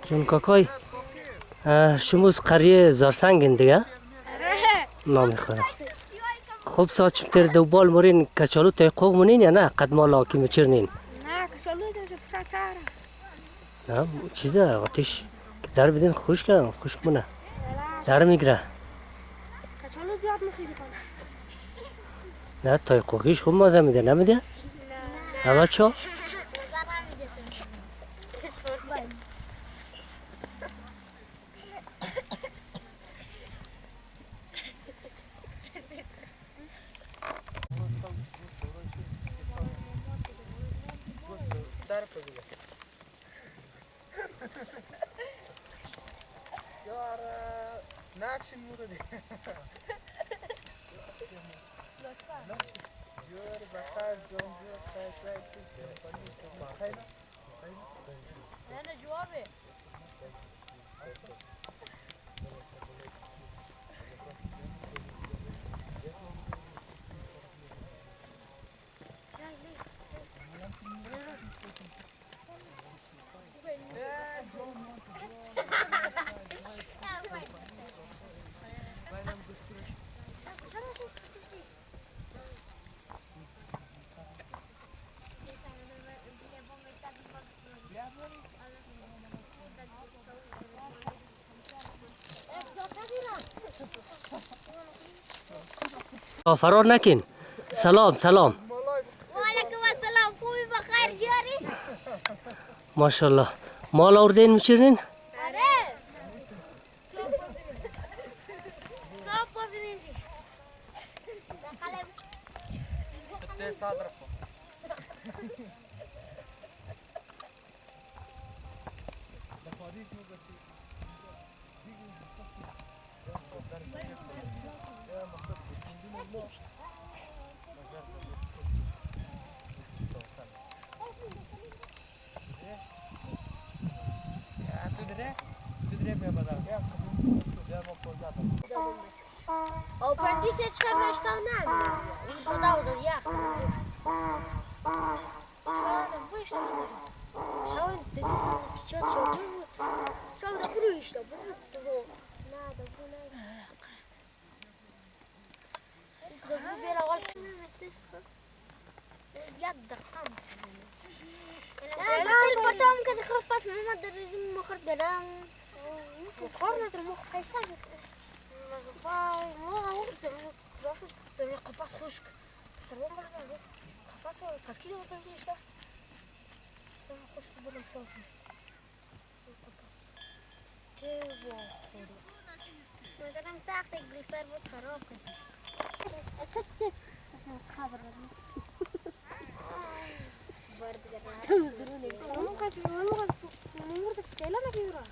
جون کاکای شموز قریه زارسنگین دیگه نامی خورم خوب ساچم تیر دو بال مورین کچالو تای قوق مونین یا نه قد مالا که مچرنین نه کچالو هزم پچک کارم نه چیزه آتیش که در بدین خوش کنم خوش کنه در میگره کچالو زیاد مخیلی کنم نه تای قوقیش خوب مازه میده نمیده؟ نه بچه ها؟ فرار نکن سلام سلام وعلیکم السلام خوبی بخیر جاری ماشاءالله مال آوردین میچرنین؟ آره کاب بازین جی او پنجی سے چکر نشتا نه این خدا وزد یخ شاید بویش نمیده شاید دیدی سر چیچات شو بود شاید دبرویش دا بود نه دبرو نه دبرو بیار اول یک دقیقه نه البته که دخوف پس محمد در رزیم مخور دارم مخور نداره مخ پیسه قفص خشک سلام بله قفص فسکی رو بگیرش ده سلام خشک بودم شاکی قفص که با خودو مدرم سخت یک بلیسر بود خراب کرد سکت خبر ردیم برد گرد زرونی ممکن استیلا نگیرم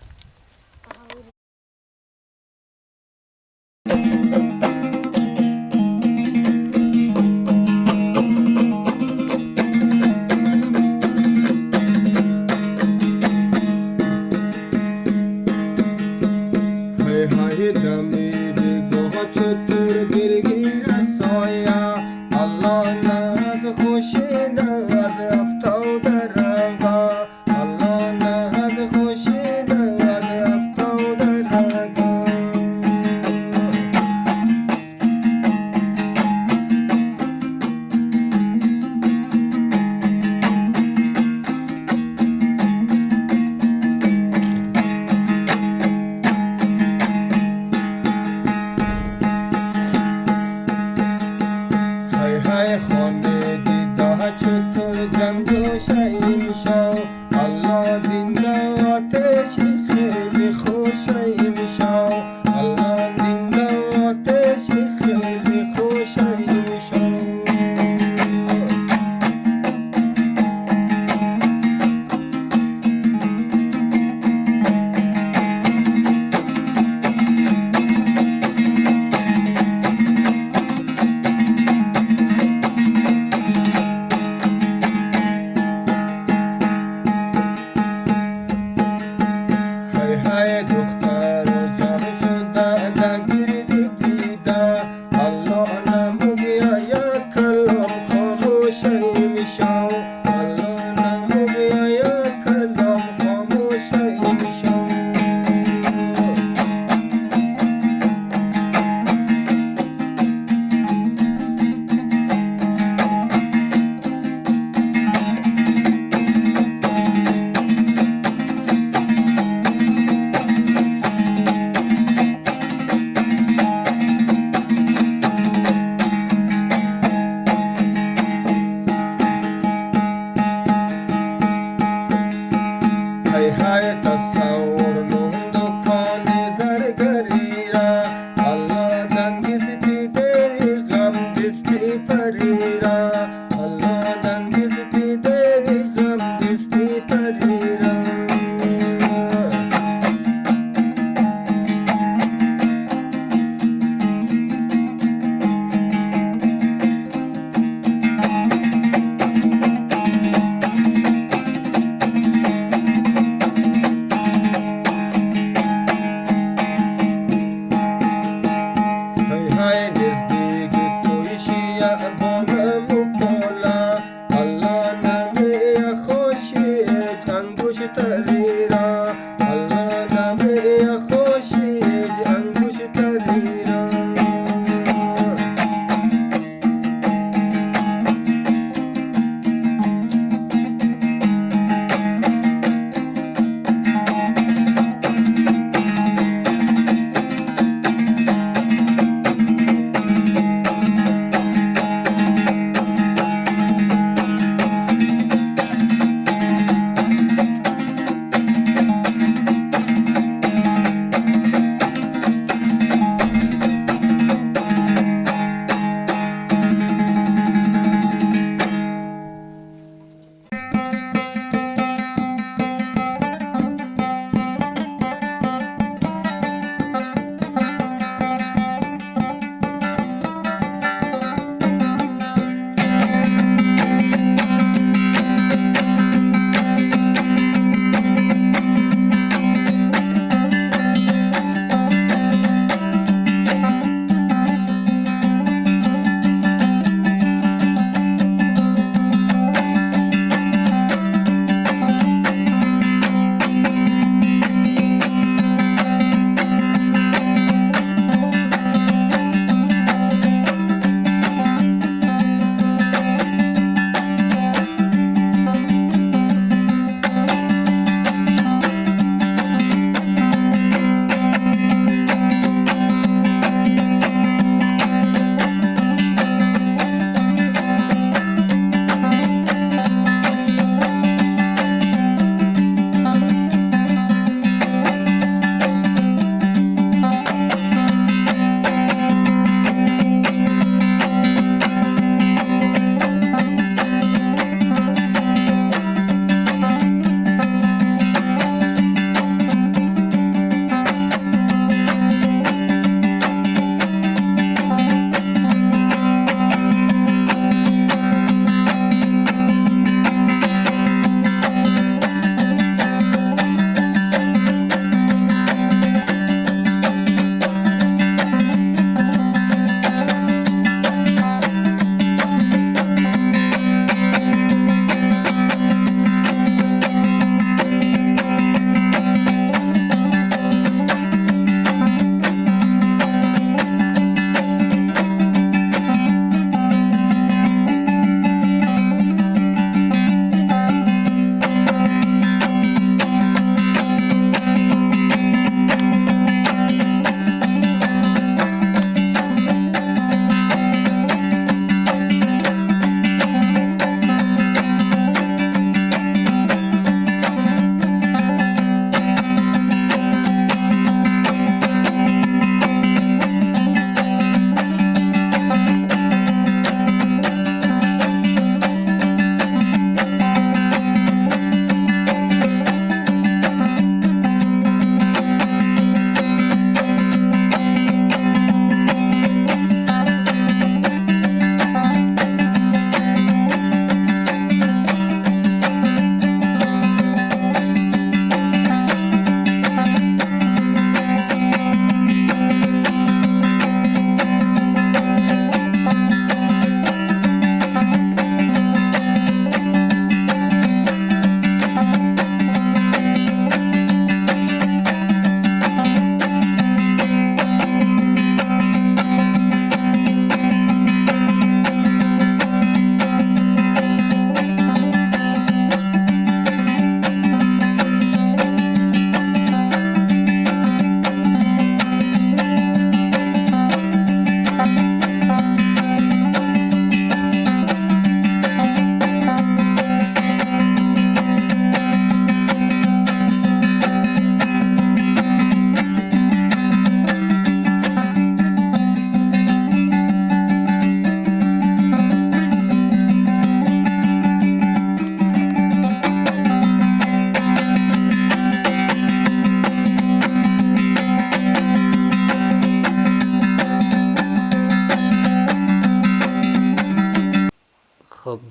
تری را الله نمی خوشی انگوش تری را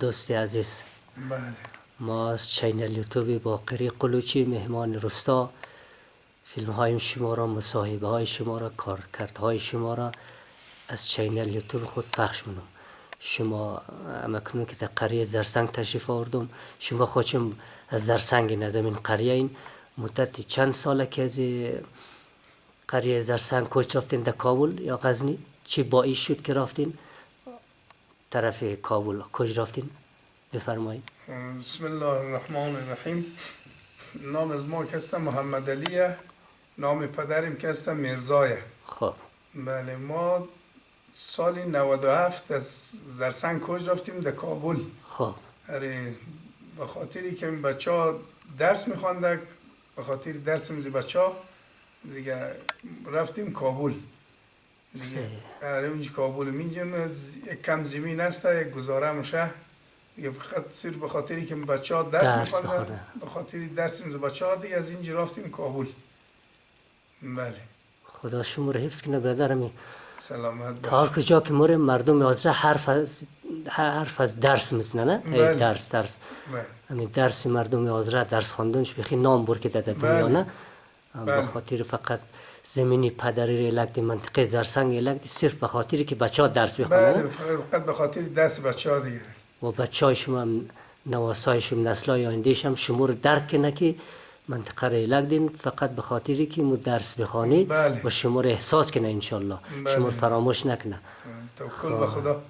دوست عزیز، بله. ما از چینل یوتیوب باقری قلوچی مهمان رستا فیلم های شما را، مصاحبه های شما را، کارکردهای شما را از چینل یوتیوب خود پخش منم. شما امکنون که در قریه زرسنگ تشریف آوردم. شما خودشم از زرسنگ از این قریه این مدت چند ساله که از قریه زرسنگ کوچ رفتین در کابل یا غزنی؟ چی باعث شد که رفتین طرف کابل؟ کجا رفتین؟ بفرمایید. بسم الله الرحمن الرحیم. نام از ما که هستم محمد علیه، نام پدرم که هستم میرزایه. خب بله، ما سال 97 از زرسنگ کوچ رفتیم در کابل. خب اره به خاطری که بچه ها درس میخواندن، به خاطر درس میز بچه ها دیگه رفتیم کابل دیگه. اره اونجا کابل میجیم از یک کم زمین هست، یک گزاره میشه دیگه، فقط صرف به خاطری که بچه ها درس میخواندن، به خاطر درس میز بچه ها دیگه از اینجا رفتیم کابل. بله، خدا شما رو حفظ کنه برادرمی. سلامت تا باش. کجا که مور مردم آزره حرف از درس میزنه نه؟ بله. درس بله. همین درس مردم آزره درس خواندنش بخی نام بر که در دنیا نه. به بله. خاطر فقط زمینی پدری ریلک دی منطقه زرسنگ ریلک دی صرف به خاطری که بچه ها درس بخوانه. بله، فقط به خاطر درس بچه ها دیگه. و بچه های شما هم نواسایشم نسلای آیندهش هم شما رو درک کنه که منطقه ریلک دین فقط به خاطری که مو درس بخوانی. بله. و شما رو احساس کنه انشالله. بله. شما رو فراموش نکنه. توکل به خدا.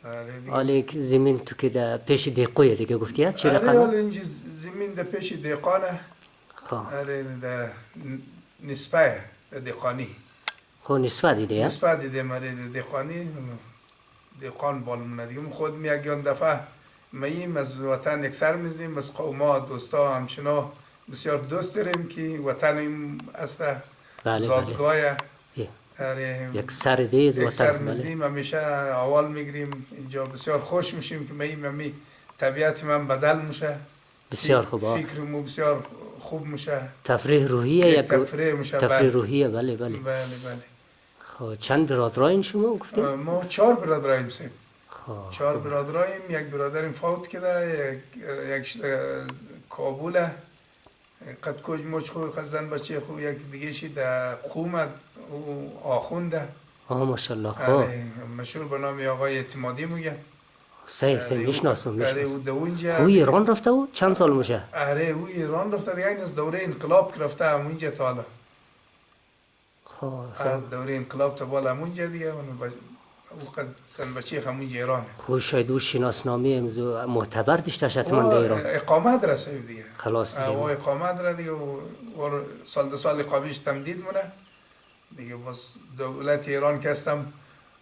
آره دیگه. حالا که زمین تو که در پیش دیقویه دیگه گفتی ها چی آره، رقم؟ حالا اینجا زمین در پیش دیقانه. خب آره، در نسبه در دیقانی. خب نسبت دیده ها؟ نسبه دیده ماره در دیقانی. دیقان بالمونه دیگه. خود می یک دفعه میم از وطن یک سر میزنیم، از قوما دوستا همچنا بسیار دوست داریم که وطن این است. بله زادگاه. بله. آره، یک سر دیز یک سر وطن بله. میزنیم، همیشه اول میگیریم اینجا. بسیار خوش میشیم که می طبیعت من بدل میشه. بسیار خوب ها. فکرمو بسیار خوب میشه. تفریح روحیه یک یک تفریح میشه. تفریح روحیه بله بله. بله بله. خب چند برادرین شما گفتیم؟ ما 4 برادراییم سیم. خب 4 برادراییم. یک برادریم فوت کرده، یک کابوله قد کوچ موچ خوب خزن بچه خوب، یک دیگه شی در قومت او آخونده. ماشاءالله. خب آره، مشهور به نام آقای اعتمادی میگه. سه میشناسم آره، میشناسم. او در اونجا. او ایران رفته و چند سال میشه؟ آره، او ایران رفته دیگه. این از دوره انقلاب که رفته همونجا تا حالا. خب از دوره انقلاب تا بالا همونجا دیگه. او قد سن بچه همونجا ایرانه. خب شاید او شناسنامه امضا معتبر داشته حتما در ایران. اقامت رسه دیگه. خلاص دیگه. و اقامت را دیگه و سال 2 سال قبلش تمدید مونه دیگه. بس دولت ایران که هستم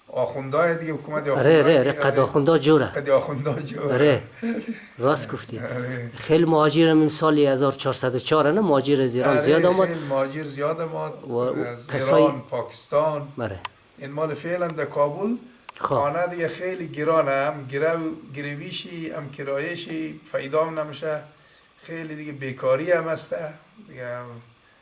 آخوندهای دیگه، حکومت آخوندهای اره قد آخونده جوره. قد آخوندها جوره. اره راست گفتی. آره. خیلی مهاجر هم سال 1404 نه مهاجر از ایران زیاد آمد. خیلی مهاجر زیاد آمد و از کسای- ایران، پاکستان. بله. این مال فعلا در کابل خب. خانه دیگه خیلی گرانه، هم گرویشی هم کرایشی فایده هم نمیشه. خیلی دیگه بیکاری هم هسته دیگه.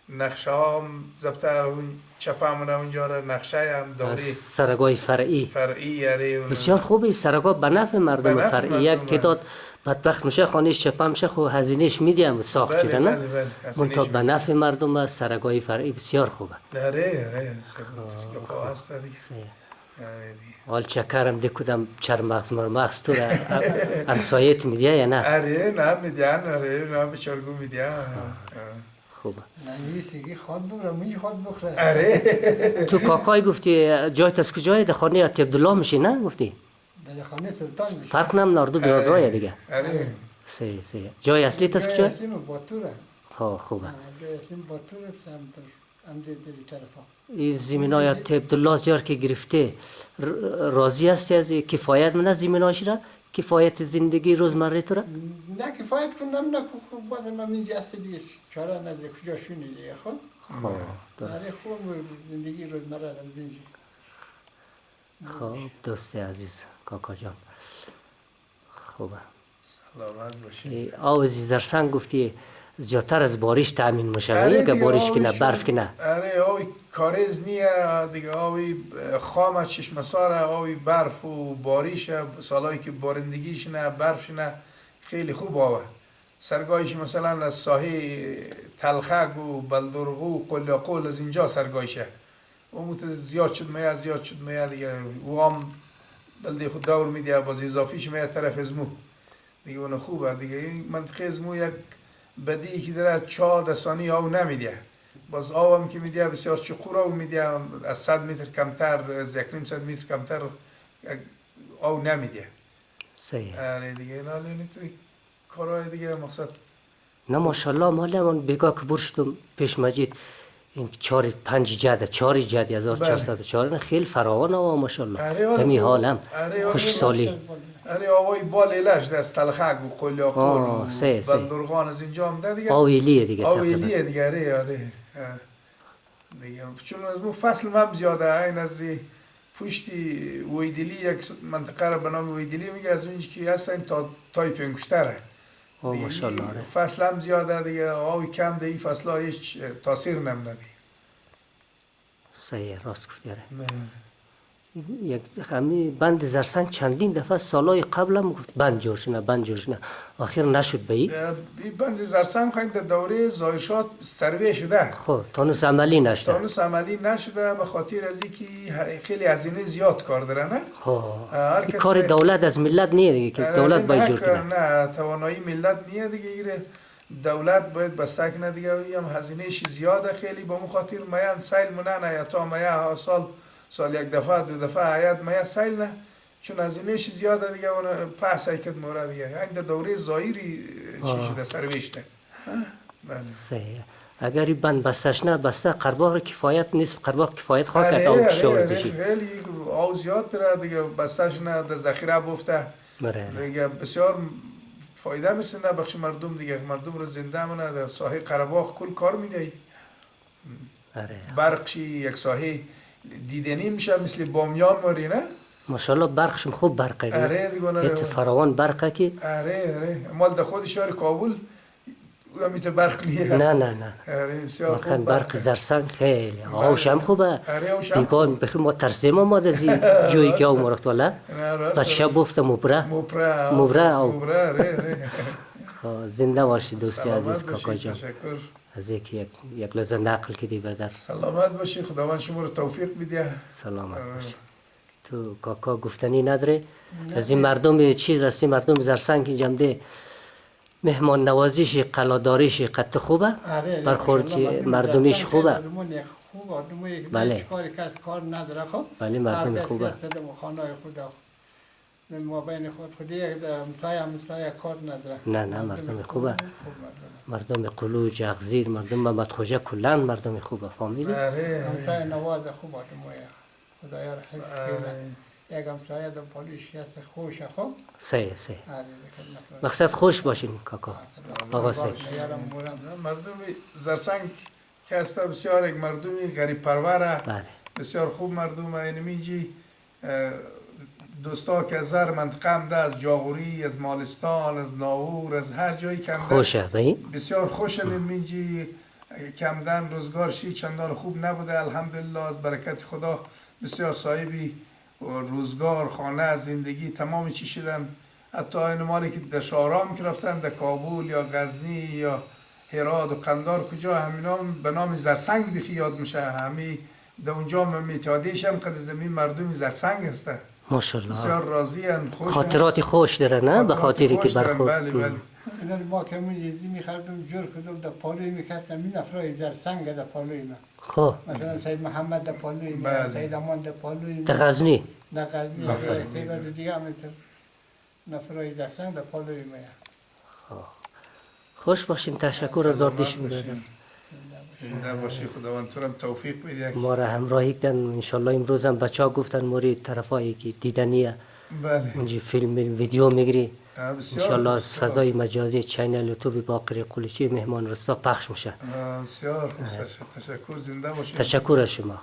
نقشه ها هم ضبطه اون چپه همونه اونجا را نقشه هم از داری سرگاه فرعی فرعی. بسیار خوبه. سرگاه به نفع مردم به نفع فرعی. مردم، یک تعداد بدبخت میشه خانهش چپه میشه خب هزینهش میدیم ساخت بله شده بله نه. بله. منتها به نفع مردم است. سرگاه فرعی بسیار خوبه. اره سبت هست دیگه. آره دیگه. حال چکرم دکودم چر مغز مغز تو را امسایت میدیه یا نه؟ اره نه میدین. اره نه بچارگو میدین. خوبه. نویسیگی خواد بگره منی خواد بخوره. اره تو کاکای گفتی جایت از کجای در خانه عطی عبدالله میشی نه گفتی؟ در خانه سلطان میشه. فرق نم ناردو برادرای دیگه. اره سه جای اصلی از کجای؟ اسم باتوره. خوبه. اسم باتوره سمت ام دیدی طرفا. این زمینای عطی عبدالله زیار که گرفته راضی هستی از کفایت من از زمیناش را؟ کفایت زندگی روزمره تو را؟ نه کفایت کنم نه خوب بعد من اینجا است دیگه چاره نداره کجا شونی دیگه خب. خب درست. آره خوب زندگی روزمره را زندگی. خب دوست عزیز کاکا جان. خوبه. سلامت باشی. آب زرسنگ گفتی زیادتر از بارش تامین میشه آره که دیگه، بارش که نه آبی برف که نه. آره آبی کاریز نیه دیگه. آبی خام چشم ساره، آبی برف و باریش. سالایی که بارندگیش نه برفش نه خیلی خوب آبه. سرگاهش مثلا از ساحه تلخک و بلدرغو و قلیاقول از اینجا سرگاهشه. اون زیاد شد میاد دیگه. او هم بلده خود دور میده باز اضافیش میاد طرف ازمو دیگه اون خوبه دیگه این منطقه ازمو یک بدی که داره چا دستانی آو نمیده باز آو هم که میده بسیار چقور آو میده از 100 متر کمتر از 1.5 متر کمتر آو نمیده صحیح. آره دیگه ناله نیتوی کارهای دیگه مقصد نه ماشاءالله مالی من بگاه که بور شدم پیش مجید این 4-5 جده 4 جدی 1404 خیلی فراوان و ماشاءالله تمی حالم خشک سالی آره آوای بال ایلش دست تلخک و قلیاقور و بلدرغان از اینجا هم ده دیگه آویلیه دیگه آویلیه دیگه آره دیگه چون از مو فصل مب زیاده این از پشتی ویدلی یک منطقه را به نام ویدلی میگه از اونجا که هست این تا تای پنگشتره ماشاءالله آره فصل هم زیاده دیگه آوی کم ده این فصل ها هیچ تاثیر نمونه دیگه صحیح راست گفتی آره یک همین بند زرسنگ چندین دفعه سالای قبل هم گفت بند جوش نه آخر نشد به این بند زرسنگ خواهیم در دوره زایشات سروی شده خب تانوس عملی نشده تانوس عملی نشده به خاطر از اینکه خیلی هزینه زیاد کار داره نه خب کار دولت از ملت نیه دیگه که دولت باید جور کنه نه توانایی ملت نیه دیگه ایره دولت باید بسته کنه دیگه هم هزینهش زیاده خیلی به اون خاطر میان سیل منن یا تا میا سال یک دفعه 2 دفعه آید میا سیل نه چون هزینهش زیاده دیگه اون پس ایکت مورد دیگه این دوره زایری چی شده سرویشته صحیح اگر این بند بستش نه بسته قرباق کفایت نیست قرباق کفایت خواه کرد آو کشاورزشی خیلی آو زیاد داره دیگه بستش نه در ذخیره بفته دیگه بسیار فایده میرسه بخش مردم دیگه مردم رو زنده منه در ساحه قرباق کل کار میده برقشی یک ساحه دیدنی میشه مثل بامیان واری نه ماشاءالله برقشم خوب برقه آره دیگه فراوان برقه که آره مال در خود شهر کابل میتونه برق نیه نه واقعا برق زرسنگ خیلی آوش هم خوبه دیگان بخیر ما ترسیم ما از جویی که آو مرخت والا بس شب بفته مبره زنده باشی دوستی عزیز کاکا جان از یکی یک لحظه نقل کردی بردر سلامت باشی خداوند شما رو توفیق بده سلامت باشی تو کاکا گفتنی نداره از این مردم چیز راستی مردم زرسنگ جمده مهمان نوازیش قلاداریش قط خوبه برخورد مردمیش خوبه بله کار نداره خب بله مردم خوبه ما بین خودی همسایه کار نداره نه مردم خوبه مردم قلوج اغزیر مردم محمد خوجه کلن مردم خوبه فامیلی همسایه نواز خوبه خدایا رو حفظ کنه یک همسایه در پالیش هست خوشه خب صحیح مقصد خوش باشین کاکا آقا صحیح مردم زرسنگ که هسته بسیار یک مردمی غریب پروره بسیار خوب مردم اینمیجی دوستا که از هر منطقه هم ده از جاغوری از مالستان از ناور از هر جایی کم خوشه بسیار خوشه اینمیجی کمدن روزگارشی چندان خوب نبوده الحمدلله از برکت خدا بسیار صاحبی روزگار خانه زندگی تمام چی شدن حتی این مالی که در شارام که رفتن در کابل یا غزنی یا هرات و قندار کجا همینا به نام زرسنگ بخی یاد میشه همی در اونجا میتادیش هم که زمین مردم زرسنگ هسته ماشاءالله بسیار راضی هم خوش خاطرات خوش داره نه به خاطری که برخورد بله اینا ما که من یزی میخردم جور کدوم در پالوی میکستم این افرای زرسنگ در پالوی من خب مثلا سید محمد در پالوی من سید امان در پالوی من در غزنی تعداد دیگه هم نفرای زرسنگ در پالوی من خوش باشین تشکر از آردیش میدادم زنده باشی خداوند تو هم توفیق بده ما را همراهی کردن انشالله امروز هم بچه ها گفتن موری طرفایی که دیدنیه اونجا فیلم ویدیو میگیری انشالله از فضای مجازی چینل یوتیوب باقری قلیچی مهمان رستا پخش میشه بسیار تشکر زنده باشی تشکر از شما